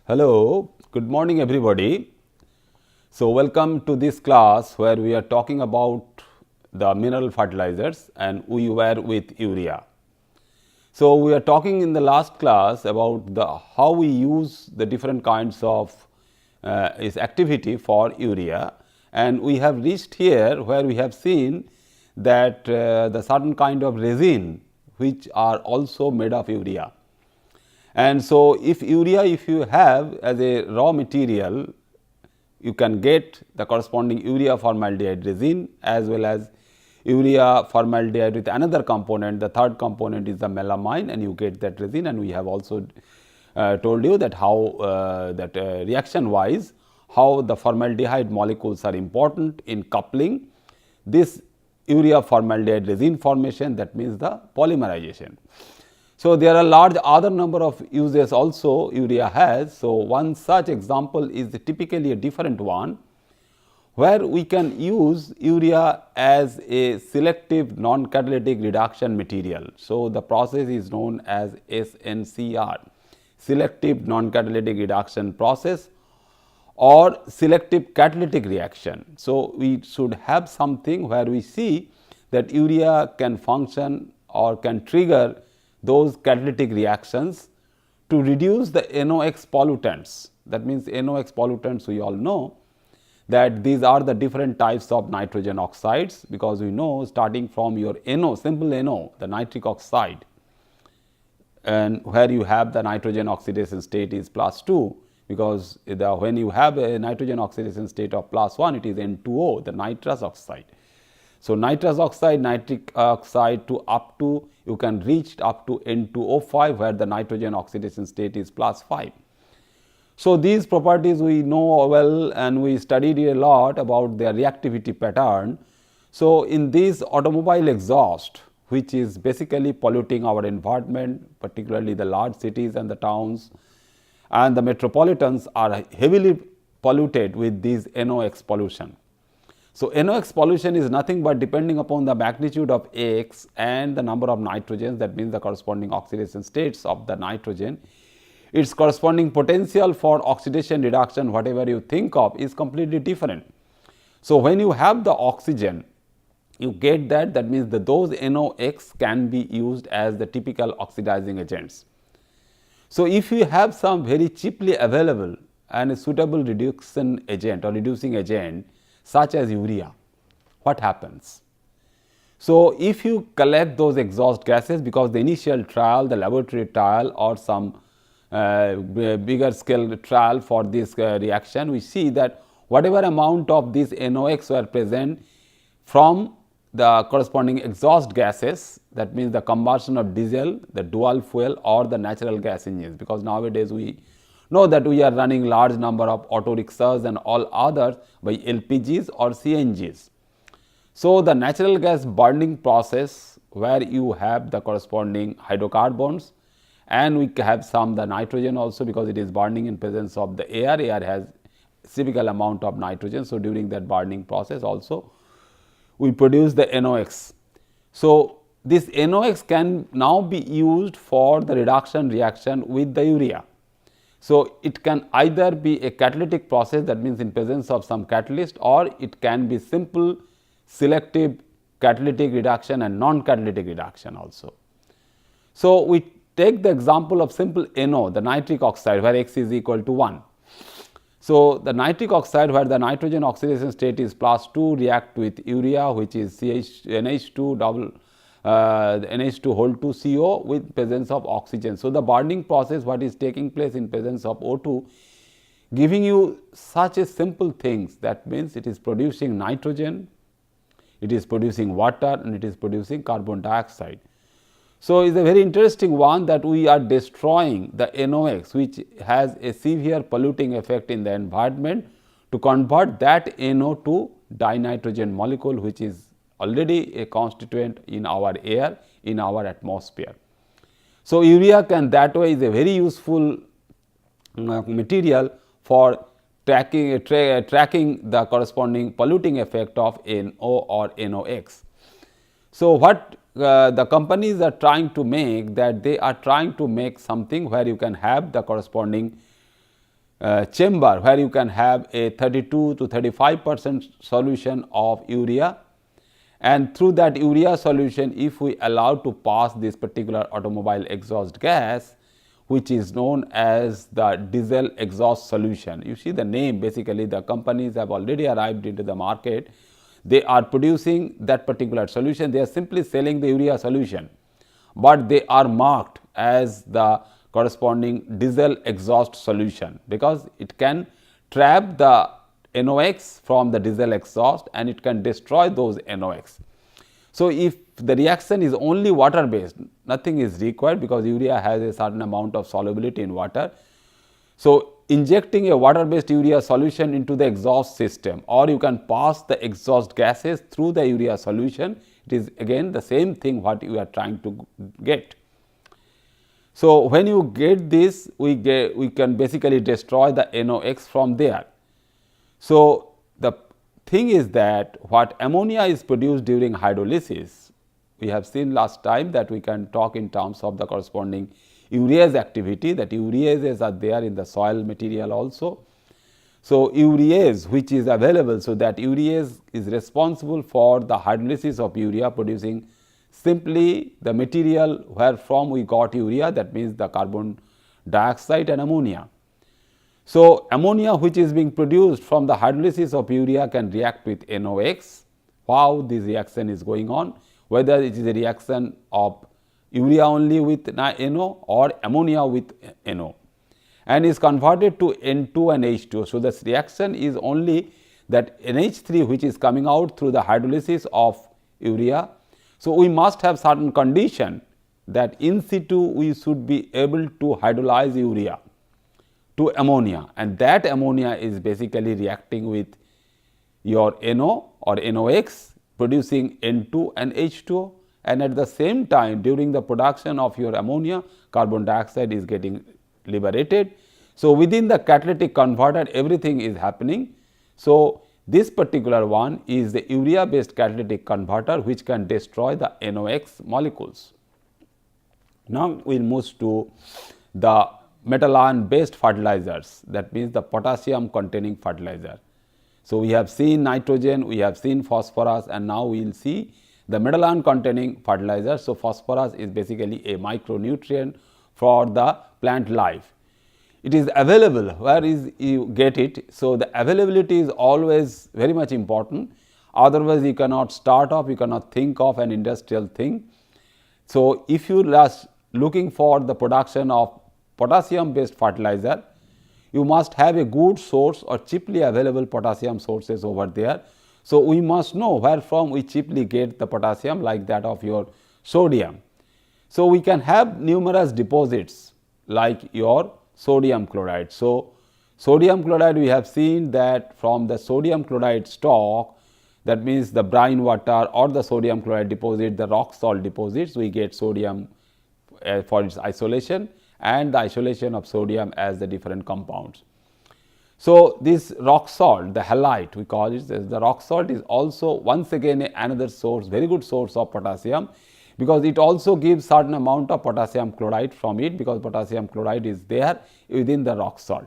Hello, good morning everybody. So, welcome to this class where we are talking about the mineral fertilizers and we were with urea. So, we are talking in the last class about how we use the different kinds of its activity for urea, and we have reached here where we have seen that the certain kind of resin which are also made of urea. And so, if you have as a raw material, you can get the corresponding urea formaldehyde resin as well as urea formaldehyde with another component. The third component is the melamine, and you get that resin, and we have also told you that how reaction wise how the formaldehyde molecules are important in coupling this urea formaldehyde resin formation, that means the polymerization. So, there are large other number of uses also urea has. So, one such example is typically a different one, where we can use urea as a selective non-catalytic reduction material. So, the process is known as SNCR, selective non-catalytic reduction process or selective catalytic reaction. So, we should have something where we see that urea can function or can trigger those catalytic reactions to reduce the NOx pollutants. That means, NOx pollutants we all know that these are the different types of nitrogen oxides, because we know starting from your NO, simple NO, the nitric oxide, and where you have the nitrogen oxidation state is +2, because when you have a nitrogen oxidation state of +1, it is N2O, the nitrous oxide. So, nitrous oxide, nitric oxide to up to you can reach up to N2O5, where the nitrogen oxidation state is +5. So, these properties we know well, and we studied a lot about their reactivity pattern. So, in this automobile exhaust, which is basically polluting our environment, particularly the large cities and the towns, and the metropolitans are heavily polluted with this NOx pollution. So, NOx pollution is nothing but depending upon the magnitude of X and the number of nitrogens, that means the corresponding oxidation states of the nitrogen. Its corresponding potential for oxidation reduction, whatever you think of, is completely different. So, when you have the oxygen, you get that means that those NOx can be used as the typical oxidizing agents. So, if you have some very cheaply available and a suitable reduction agent or reducing agent such as urea, what happens? So, if you collect those exhaust gases, because the initial trial, the laboratory trial or some bigger scale trial for this reaction, we see that whatever amount of this NOx were present from the corresponding exhaust gases, that means the combustion of diesel, the dual fuel or the natural gas engines, because nowadays we know that we are running large number of auto rickshaws and all others by LPGs or CNGs. So, the natural gas burning process, where you have the corresponding hydrocarbons, and we have some the nitrogen also, because it is burning in presence of the air. Air has typical amount of nitrogen. So, during that burning process also we produce the NOx. So, this NOx can now be used for the reduction reaction with the urea. So, it can either be a catalytic process, that means in presence of some catalyst, or it can be simple selective catalytic reduction and non-catalytic reduction also. So, we take the example of simple NO, the nitric oxide, where X is equal to 1. So, the nitric oxide, where the nitrogen oxidation state is +2, react with urea, which is NH2 NH2 whole 2 CO with presence of oxygen. So, the burning process what is taking place in presence of O2, giving you such a simple things, that means it is producing nitrogen, it is producing water, and it is producing carbon dioxide. So, it is a very interesting one that we are destroying the NOx, which has a severe polluting effect in the environment, to convert that NO to dinitrogen molecule, which is already a constituent in our air, in our atmosphere. So, urea can that way is a very useful material for tracking the corresponding polluting effect of NO or NOx. So, what the companies are trying to make, that they are trying to make something where you can have the corresponding chamber where you can have a 32 to 35% solution of urea, and through that urea solution, if we allow to pass this particular automobile exhaust gas, which is known as the diesel exhaust solution. You see the name, basically the companies have already arrived into the market. They are producing that particular solution. They are simply selling the urea solution, but they are marked as the corresponding diesel exhaust solution, because it can trap the NOx from the diesel exhaust and it can destroy those NOx. So, if the reaction is only water based, nothing is required, because urea has a certain amount of solubility in water. So, injecting a water based urea solution into the exhaust system, or you can pass the exhaust gases through the urea solution, it is again the same thing what you are trying to get. So, when you get this, we can basically destroy the NOx from there. So, the thing is that what ammonia is produced during hydrolysis, we have seen last time that we can talk in terms of the corresponding urease activity, that ureases are there in the soil material also. So, urease which is available, so that urease is responsible for the hydrolysis of urea, producing simply the material where from we got urea, that means the carbon dioxide and ammonia. So, ammonia which is being produced from the hydrolysis of urea can react with NOx. How this reaction is going on, whether it is a reaction of urea only with NO or ammonia with NO, and is converted to N2 and H2. So, this reaction is only that NH3 which is coming out through the hydrolysis of urea. So, we must have certain condition that in situ we should be able to hydrolyze urea to ammonia, and that ammonia is basically reacting with your NO or NOx, producing N2 and H2O, and at the same time during the production of your ammonia, carbon dioxide is getting liberated. So, within the catalytic converter everything is happening. So, this particular one is the urea based catalytic converter which can destroy the NOx molecules. Now, we will move to the metal ion based fertilizers, that means the potassium containing fertilizer. So, we have seen nitrogen, we have seen phosphorus, and now we will see the metal ion containing fertilizer. So, phosphorus is basically a micronutrient for the plant life. It is available, where is you get it. So, the availability is always very much important, otherwise you cannot start off, you cannot think of an industrial thing. So, if you are looking for the production of potassium based fertilizer, you must have a good source or cheaply available potassium sources over there. So, we must know where from we cheaply get the potassium, like that of your sodium. So, we can have numerous deposits like your sodium chloride. So, sodium chloride we have seen that from the sodium chloride stock, that means the brine water or the sodium chloride deposit, the rock salt deposits, we get sodium for its isolation and the isolation of sodium as the different compounds. So, this rock salt, the halite we call it, the rock salt is also once again another source, very good source of potassium, because it also gives certain amount of potassium chloride from it, because potassium chloride is there within the rock salt.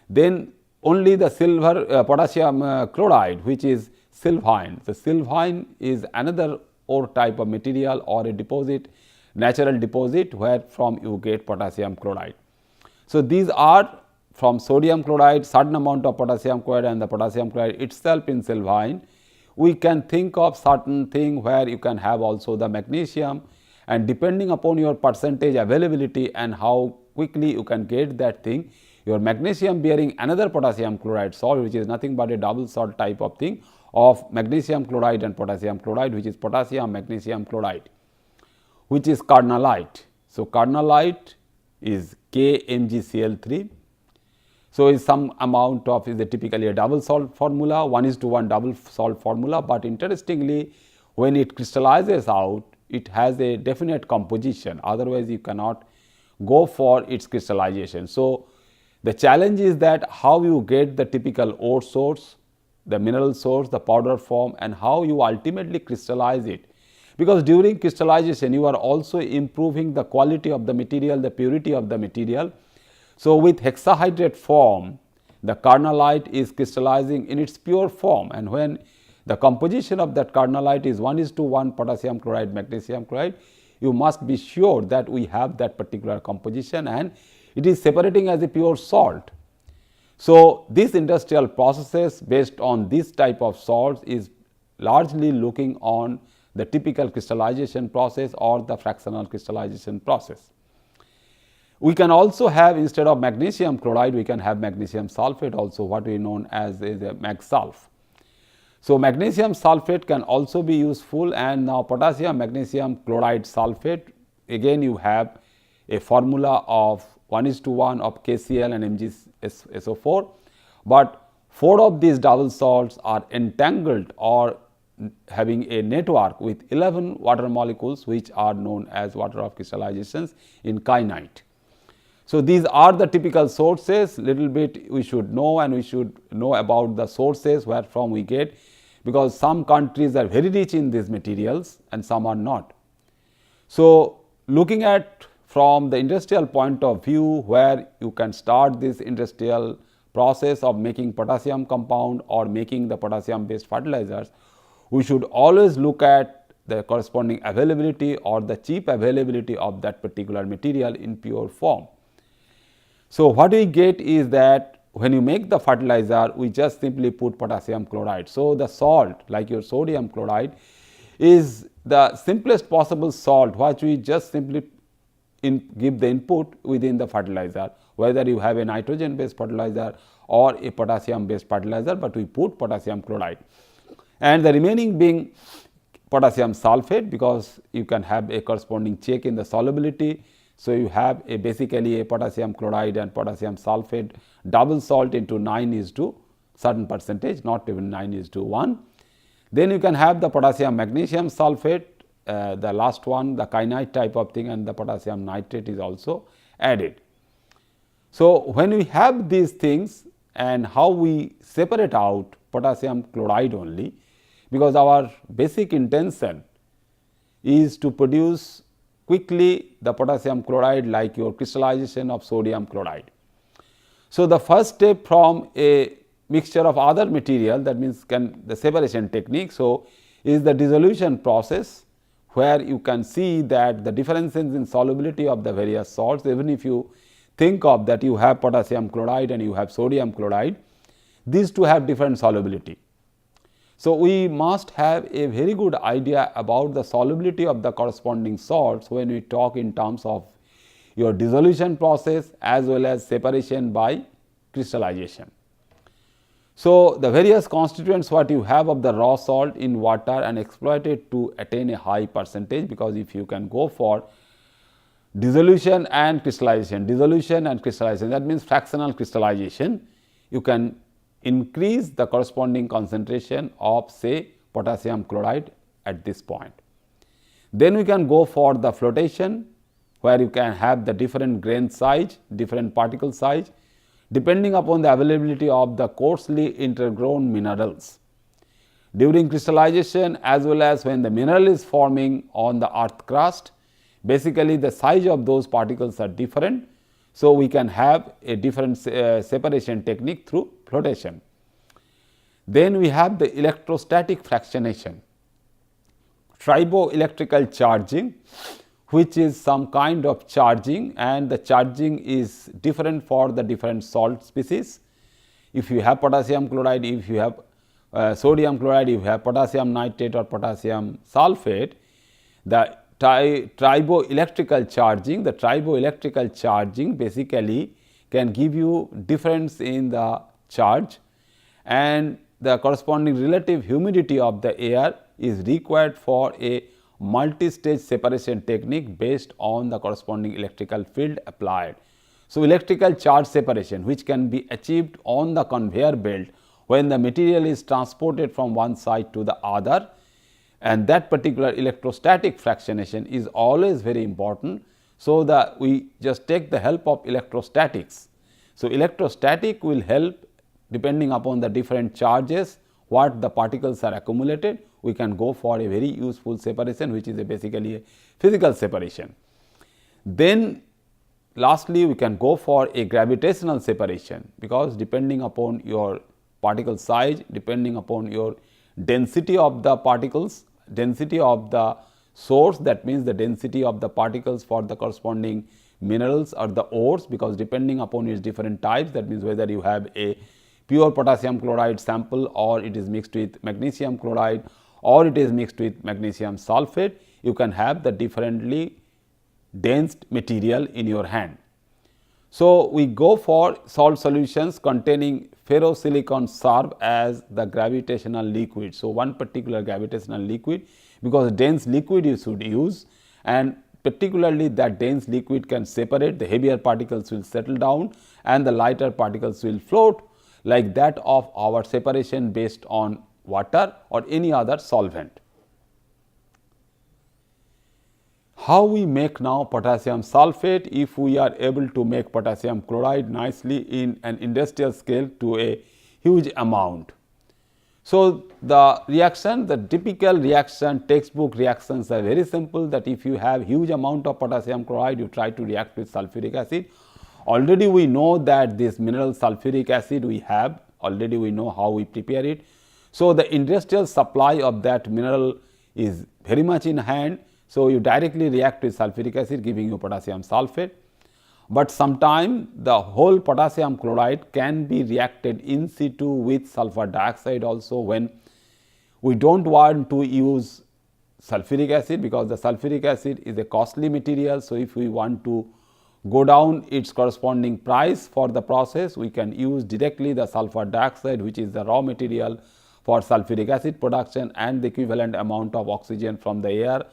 Then only the silver potassium chloride, which is sylvine. The sylvine is another ore type of material or a deposit, natural deposit, where from you get potassium chloride. So, these are from sodium chloride, certain amount of potassium chloride, and the potassium chloride itself in sylvine. We can think of certain thing where you can have also the magnesium, and depending upon your percentage availability and how quickly you can get that thing, your magnesium bearing another potassium chloride salt, which is nothing but a double salt type of thing of magnesium chloride and potassium chloride, which is potassium magnesium chloride, which is carnallite. So, carnallite is KMgCl3. So, is some amount of is typically a double salt formula, 1:1 double salt formula, but interestingly when it crystallizes out, it has a definite composition, otherwise you cannot go for its crystallization. So, the challenge is that how you get the typical ore source, the mineral source, the powder form, and how you ultimately crystallize it, because during crystallization you are also improving the quality of the material, the purity of the material. So, with hexahydrate form, the carnallite is crystallizing in its pure form, and when the composition of that carnallite is 1:1 potassium chloride, magnesium chloride, you must be sure that we have that particular composition and it is separating as a pure salt. So, this industrial processes based on this type of salts is largely looking on the typical crystallization process or the fractional crystallization process. We can also have, instead of magnesium chloride, we can have magnesium sulfate also, what we know as a mag-sulf. So, magnesium sulfate can also be useful, and now potassium magnesium chloride sulfate, again you have a formula of 1:1 of KCl and MgSO4, but 4 of these double salts are entangled or having a network with 11 water molecules, which are known as water of crystallizations in kyanite. So, these are the typical sources. Little bit we should know, and we should know about the sources where from we get, because some countries are very rich in these materials and some are not. So, looking at from the industrial point of view, where you can start this industrial process of making potassium compound or making the potassium based fertilizers, we should always look at the corresponding availability or the cheap availability of that particular material in pure form. So, what we get is that when you make the fertilizer, we just simply put potassium chloride. So, the salt like your sodium chloride is the simplest possible salt, which we just simply give the input within the fertilizer, whether you have a nitrogen based fertilizer or a potassium based fertilizer, but we put potassium chloride, and the remaining being potassium sulfate, because you can have a corresponding check in the solubility. So, you have a basically a potassium chloride and potassium sulfate double salt into 9:, certain percentage, not even 9:1. Then you can have the potassium magnesium sulfate, the last one, the kyanite type of thing, and the potassium nitrate is also added. So, when we have these things, and how we separate out potassium chloride only, because our basic intention is to produce quickly the potassium chloride like your crystallization of sodium chloride. So, the first step from a mixture of other material, that means the separation technique. So, is the dissolution process, where you can see that the differences in solubility of the various salts, even if you think of that you have potassium chloride and you have sodium chloride, these two have different solubility. So, we must have a very good idea about the solubility of the corresponding salts when we talk in terms of your dissolution process as well as separation by crystallization. So, the various constituents what you have of the raw salt in water and exploit it to attain a high percentage, because if you can go for dissolution and crystallization, that means fractional crystallization, you can increase the corresponding concentration of say potassium chloride at this point. Then we can go for the flotation, where you can have the different grain size, different particle size, depending upon the availability of the coarsely intergrown minerals. During crystallization as well as when the mineral is forming on the earth crust, basically the size of those particles are different. So, we can have a different separation technique through flotation. Then we have the electrostatic fractionation, triboelectrical charging, which is some kind of charging, and the charging is different for the different salt species. If you have potassium chloride, if you have sodium chloride, if you have potassium nitrate or potassium sulfate, the triboelectrical charging basically can give you difference in the charge, and the corresponding relative humidity of the air is required for a multi-stage separation technique based on the corresponding electrical field applied. So, electrical charge separation, which can be achieved on the conveyor belt when the material is transported from one side to the other, and that particular electrostatic fractionation is always very important. So, we just take the help of electrostatics. So, electrostatic will help depending upon the different charges what the particles are accumulated. We can go for a very useful separation, which is basically a physical separation. Then lastly, we can go for a gravitational separation, because depending upon your particle size, depending upon your density of the particles, density of the source, that means the density of the particles for the corresponding minerals or the ores, because depending upon its different types, that means whether you have a pure potassium chloride sample or it is mixed with magnesium chloride or it is mixed with magnesium sulfate, you can have the differently dense material in your hand. So, we go for salt solutions containing ferrosilicon serve as the gravitational liquid. So, one particular gravitational liquid, because dense liquid you should use, and particularly that dense liquid can separate, the heavier particles will settle down and the lighter particles will float, like that of our separation based on water or any other solvent. How we make now potassium sulfate? If we are able to make potassium chloride nicely in an industrial scale to a huge amount. So, the reaction, the typical reaction, textbook reactions are very simple, that if you have huge amount of potassium chloride, you try to react with sulfuric acid. Already we know that this mineral sulfuric acid we have, already we know how we prepare it. So, the industrial supply of that mineral is very much in hand. So, you directly react with sulfuric acid giving you potassium sulfate, but sometime the whole potassium chloride can be reacted in situ with sulfur dioxide also, when we do not want to use sulfuric acid, because the sulfuric acid is a costly material. So, if we want to go down its corresponding price for the process, we can use directly the sulfur dioxide, which is the raw material for sulfuric acid production, and the equivalent amount of oxygen from the air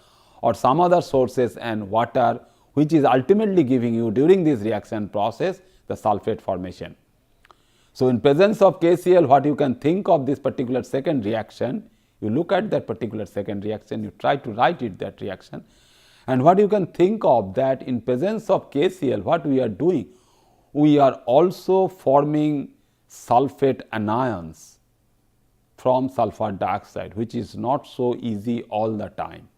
or some other sources and water, which is ultimately giving you during this reaction process the sulfate formation. So, in presence of KCl, what you can think of this particular second reaction, you look at that particular second reaction, you try to write it, that reaction, and what you can think of that in presence of KCl, what we are doing, we are also forming sulfate anions from sulfur dioxide, which is not so easy all the time.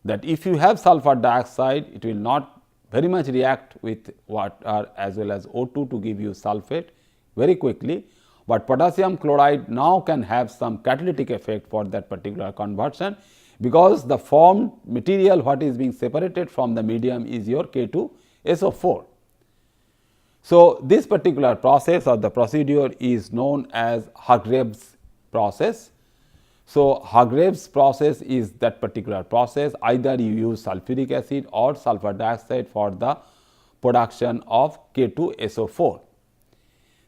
That if you have sulfur dioxide, it will not very much react with water as well as O2 to give you sulfate very quickly, but potassium chloride now can have some catalytic effect for that particular conversion, because the formed material what is being separated from the medium is your K2SO4. So, this particular process or the procedure is known as Hargreaves process. So, Hargreaves process is that particular process, either you use sulfuric acid or sulfur dioxide for the production of K2SO4.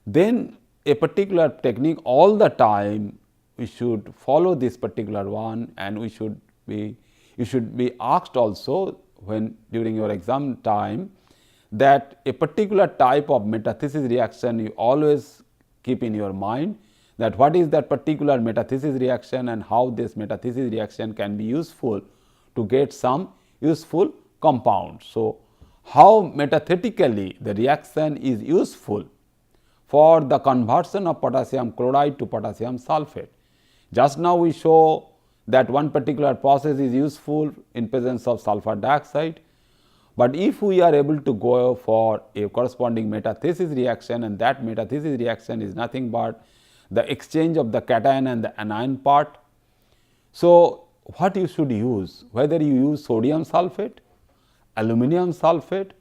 Then a particular technique, all the time we should follow this particular one, and you should be asked also when during your exam time, that a particular type of metathesis reaction you always keep in your mind, that what is that particular metathesis reaction and how this metathesis reaction can be useful to get some useful compound. So, how metathetically the reaction is useful for the conversion of potassium chloride to potassium sulfate. Just now we show that one particular process is useful in presence of sulfur dioxide, but if we are able to go for a corresponding metathesis reaction, and that metathesis reaction is nothing but the exchange of the cation and the anion part. So, what you should use, whether you use sodium sulfate, aluminum sulfate,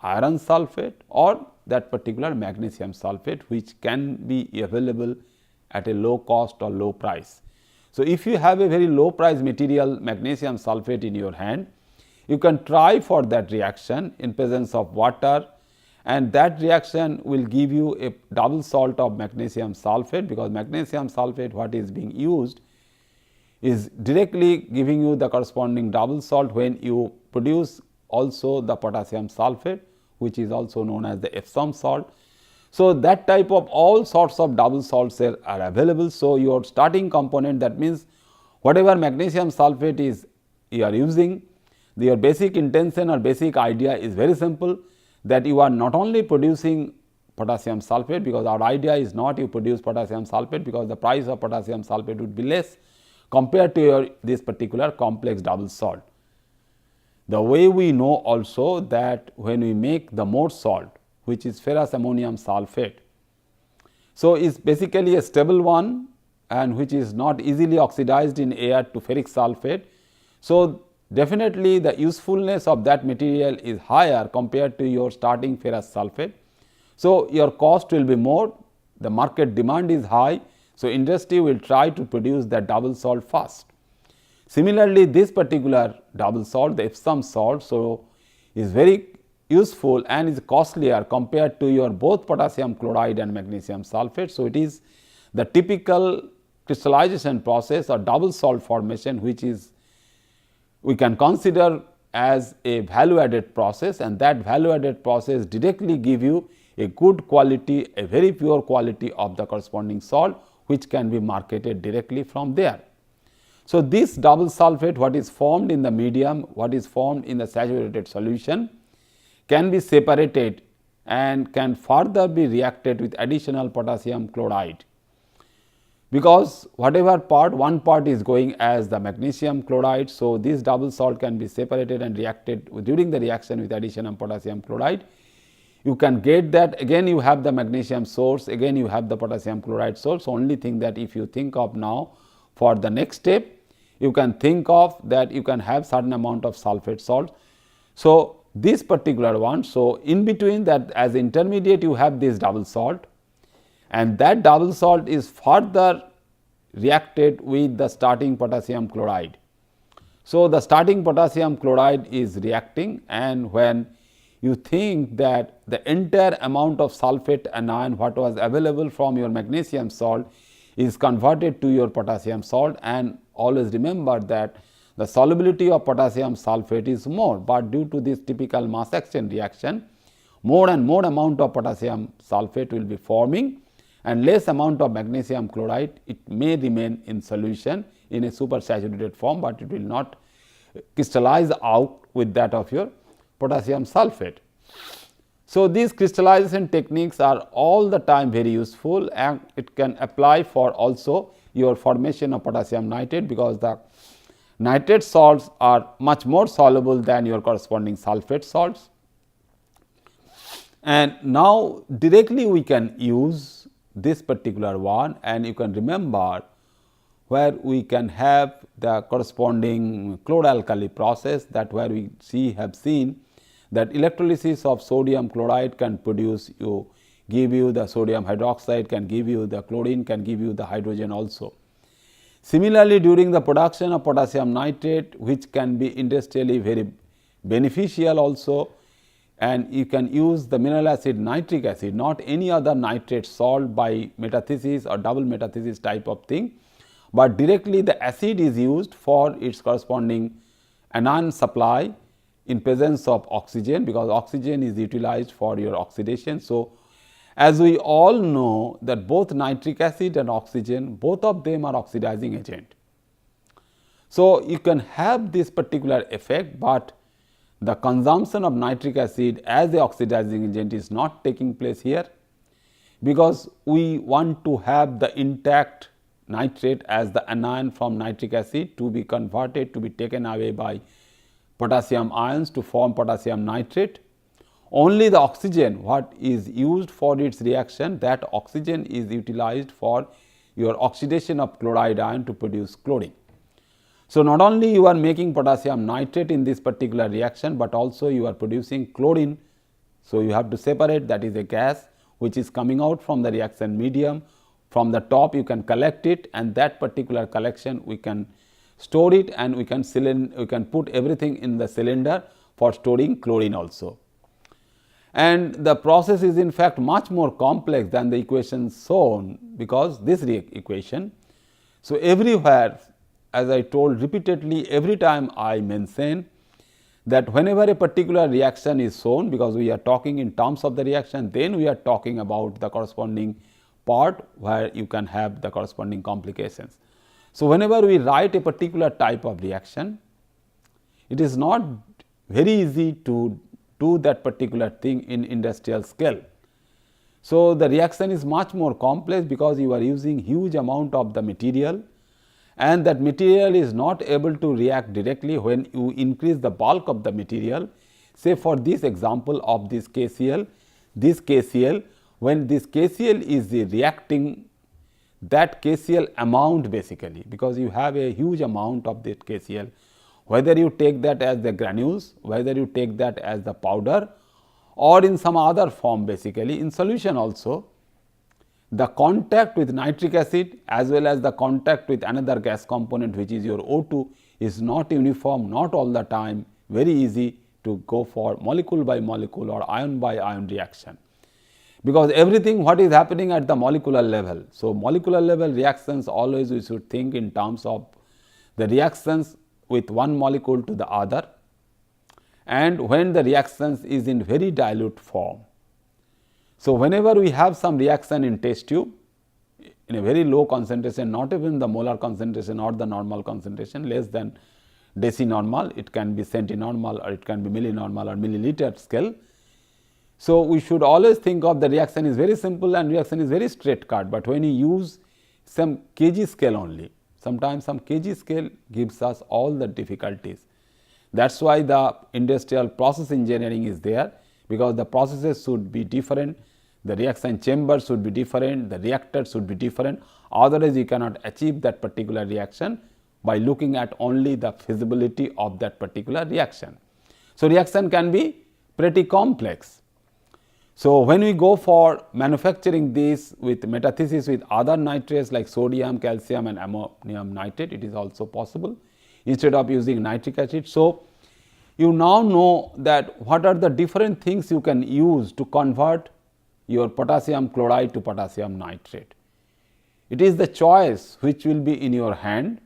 iron sulfate, or that particular magnesium sulfate, which can be available at a low cost or low price. So, if you have a very low price material magnesium sulfate in your hand, you can try for that reaction in presence of water, and that reaction will give you a double salt of magnesium sulfate, because magnesium sulfate what is being used is directly giving you the corresponding double salt when you produce also the potassium sulfate, which is also known as the Epsom salt. So, that type of all sorts of double salts are available. So, your starting component, that means whatever magnesium sulfate is you are using, your basic intention or basic idea is very simple, that you are not only producing potassium sulfate, because our idea is not you produce potassium sulfate, because the price of potassium sulfate would be less compared to your this particular complex double salt. The way we know also that when we make the more salt, which is ferrous ammonium sulfate, so is basically a stable one and which is not easily oxidized in air to ferric sulfate. So definitely the usefulness of that material is higher compared to your starting ferrous sulfate. So your cost will be more, the market demand is high, so industry will try to produce that double salt first. Similarly, this particular double salt, the Epsom salt, so is very useful and is costlier compared to your both potassium chloride and magnesium sulfate. So it is the typical crystallization process or double salt formation, which is we can consider as a value added process, and that value added process directly give you a good quality, a very pure quality of the corresponding salt, which can be marketed directly from there. So this double sulfate, what is formed in the medium, what is formed in the saturated solution, can be separated and can further be reacted with additional potassium chloride, because whatever part, one part is going as the magnesium chloride. So this double salt can be separated and reacted during the reaction with addition of potassium chloride. You can get that, again you have the magnesium source, again you have the potassium chloride source. Only thing that if you think of now for the next step, you can think of that you can have certain amount of sulfate salt. So this particular one, so in between that as intermediate you have this double salt, and that double salt is further reacted with the starting potassium chloride. So the starting potassium chloride is reacting, and when you think that the entire amount of sulfate anion what was available from your magnesium salt is converted to your potassium salt, and always remember that the solubility of potassium sulfate is more, but due to this typical mass exchange reaction, more and more amount of potassium sulfate will be forming and less amount of magnesium chloride. It may remain in solution in a supersaturated form, but it will not crystallize out with that of your potassium sulfate. So these crystallization techniques are all the time very useful, and it can apply for also your formation of potassium nitrate, because the nitrate salts are much more soluble than your corresponding sulfate salts. And now directly we can use this particular one, and you can remember where we can have the corresponding chloralkali process, that where we have seen that electrolysis of sodium chloride can produce give you the sodium hydroxide, can give you the chlorine, can give you the hydrogen also. Similarly, during the production of potassium nitrate, which can be industrially very beneficial also, and you can use the mineral acid nitric acid, not any other nitrate salt by metathesis or double metathesis type of thing, but directly the acid is used for its corresponding anion supply in presence of oxygen, because oxygen is utilized for your oxidation. So as we all know that both nitric acid and oxygen, both of them are oxidizing agent. So you can have this particular effect, but the consumption of nitric acid as the oxidizing agent is not taking place here, because we want to have the intact nitrate as the anion from nitric acid to be converted, to be taken away by potassium ions to form potassium nitrate. Only the oxygen what is used for its reaction, that oxygen is utilized for your oxidation of chloride ion to produce chlorine. So not only you are making potassium nitrate in this particular reaction, but also you are producing chlorine. So you have to separate, that is a gas which is coming out from the reaction medium. From the top you can collect it, and that particular collection we can store it, and we can put everything in the cylinder for storing chlorine also. And the process is in fact much more complex than the equation shown, because this equation. So everywhere, as I told repeatedly, every time I mention that whenever a particular reaction is shown, because we are talking in terms of the reaction, then we are talking about the corresponding part where you can have the corresponding complications. So whenever we write a particular type of reaction, it is not very easy to do that particular thing in industrial scale. So the reaction is much more complex, because you are using huge amount of the material, and that material is not able to react directly when you increase the bulk of the material. Say for this example of this KCl, when this KCl is reacting, that KCl amount basically, because you have a huge amount of that KCl, whether you take that as the granules, whether you take that as the powder or in some other form, basically in solution also, the contact with nitric acid as well as the contact with another gas component which is your O2 is not uniform, not all the time, very easy to go for molecule by molecule or ion by ion reaction, because everything what is happening at the molecular level. So, molecular level reactions always we should think in terms of the reactions with one molecule to the other, and when the reactions is in very dilute form. So, whenever we have some reaction in test tube in a very low concentration, not even the molar concentration or the normal concentration, less than decinormal, it can be centinormal or it can be millinormal or milliliter scale. So, we should always think of the reaction is very simple and reaction is very straight cut, but when you use some kg scale only, sometimes some kg scale gives us all the difficulties. That is why the industrial process engineering is there, because the processes should be different, the reaction chamber should be different, the reactor should be different, otherwise you cannot achieve that particular reaction by looking at only the feasibility of that particular reaction. So, reaction can be pretty complex. So, when we go for manufacturing this with metathesis with other nitrates like sodium, calcium and ammonium nitrate, it is also possible instead of using nitric acid. So, you now know that what are the different things you can use to convert your potassium chloride to potassium nitrate. It is the choice which will be in your hand,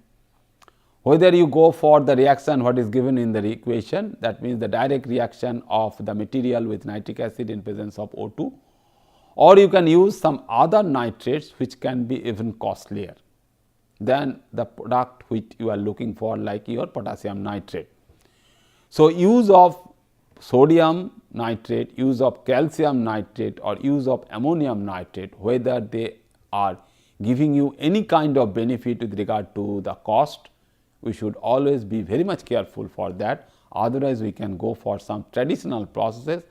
whether you go for the reaction what is given in the equation, that means the direct reaction of the material with nitric acid in presence of O2, or you can use some other nitrates which can be even costlier than the product which you are looking for, like your potassium nitrate. So, use of sodium nitrate, use of calcium nitrate or use of ammonium nitrate, whether they are giving you any kind of benefit with regard to the cost, we should always be very much careful for that. Otherwise, we can go for some traditional processes,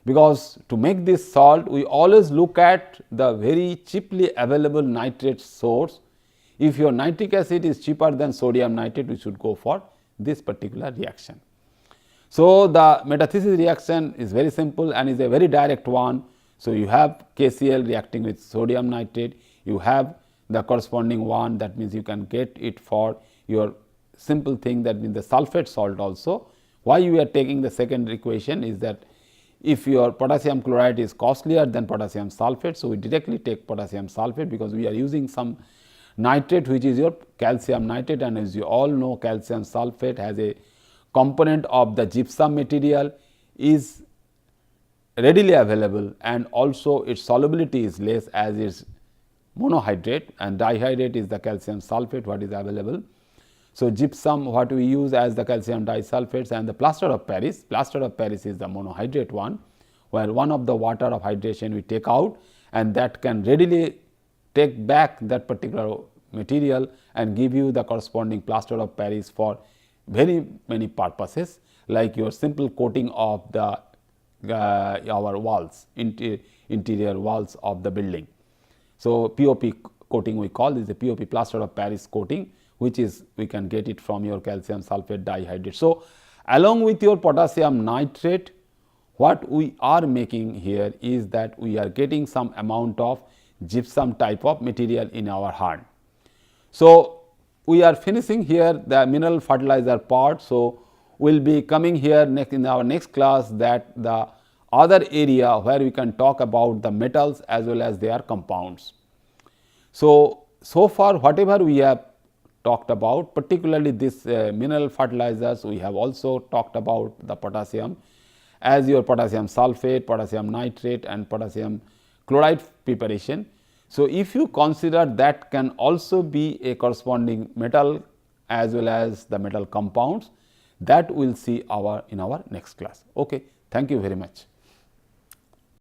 because to make this salt we always look at the very cheaply available nitrate source. If your nitric acid is cheaper than sodium nitrate, we should go for this particular reaction. So, the metathesis reaction is very simple and is a very direct one. So, you have KCl reacting with sodium nitrate, you have the corresponding one, that means you can get it for your simple thing, that means the sulfate salt also. Why we are taking the second equation is that if your potassium chloride is costlier than potassium sulfate, so we directly take potassium sulfate, because we are using some nitrate which is your calcium nitrate, and as you all know, calcium sulfate has a component of the gypsum material, is readily available, and also its solubility is less as its monohydrate, and dihydrate is the calcium sulfate what is available. So, gypsum what we use as the calcium disulfates, and the plaster of Paris is the monohydrate one, where one of the water of hydration we take out, and that can readily take back that particular material and give you the corresponding plaster of Paris for very many purposes, like your simple coating of the our walls, interior walls of the building. So, POP coating we call is the POP, plaster of Paris coating, which is we can get it from your calcium sulfate dihydrate. So, along with your potassium nitrate, what we are making here is that we are getting some amount of gypsum type of material in our hand. So, we are finishing here the mineral fertilizer part. So, we will be coming here next in our next class, that the other area where we can talk about the metals as well as their compounds. So far whatever we have talked about, particularly this mineral fertilizers, we have also talked about the potassium as your potassium sulfate, potassium nitrate and potassium chloride preparation. So, if you consider that can also be a corresponding metal as well as the metal compounds, that we will see in our next class. Okay. Thank you very much.